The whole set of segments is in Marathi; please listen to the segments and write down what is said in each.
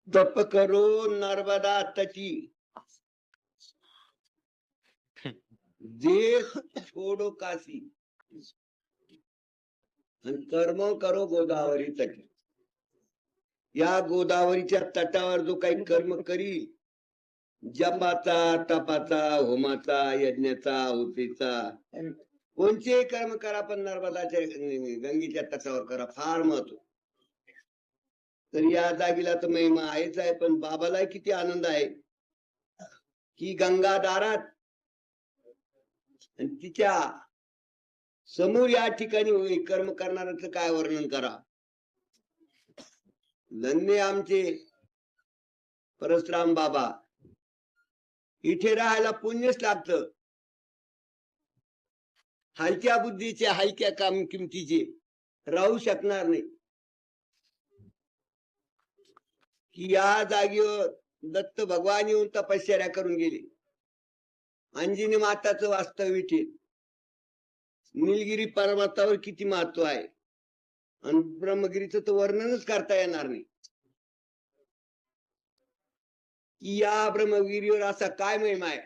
तप करो नर्मदा तटी, देश छोडो काशी, आणि कर्म करो गोदावरी तटी. या गोदावरीच्या तटावर जो काही कर्म करील, जपाचा, तपाचा, होमाचा, यज्ञाचा, आहुतीचा, कोणतेही कर्म करा, पण नर्मदाच्या गंगेच्या तटावर करा. फार महत्व. तर या जागीला तर महिमा आहेच आहे, पण बाबाला किती आनंद आहे की गंगा दारात आणि तिच्या समोर या ठिकाणी कर्म करणाऱ्याचं काय वर्णन करा. धन्य आमचे परशुराम बाबा. इथे राहायला पुण्यच लागतं. हलक्या बुद्धीचे, हलक्या किमतीचे राहू शकणार नाही. की या जागेवर दत्त भगवान येऊन तपश्चर्या करून गेले. अंजनी माताचं वास्तव इथे. निलगिरी पर्वतावर किती महत्व आहे, आणि ब्रह्मगिरीचं तर वर्णनच करता येणार नाही. की या ब्रह्मगिरीवर असा काय महिमा आहे.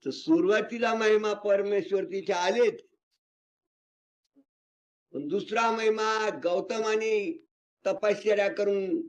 तर सुरुवातीला महिमा परमेश्वर तिथे आलेत, पण दुसरा महिमा गौतमाने तपश्चर्या करून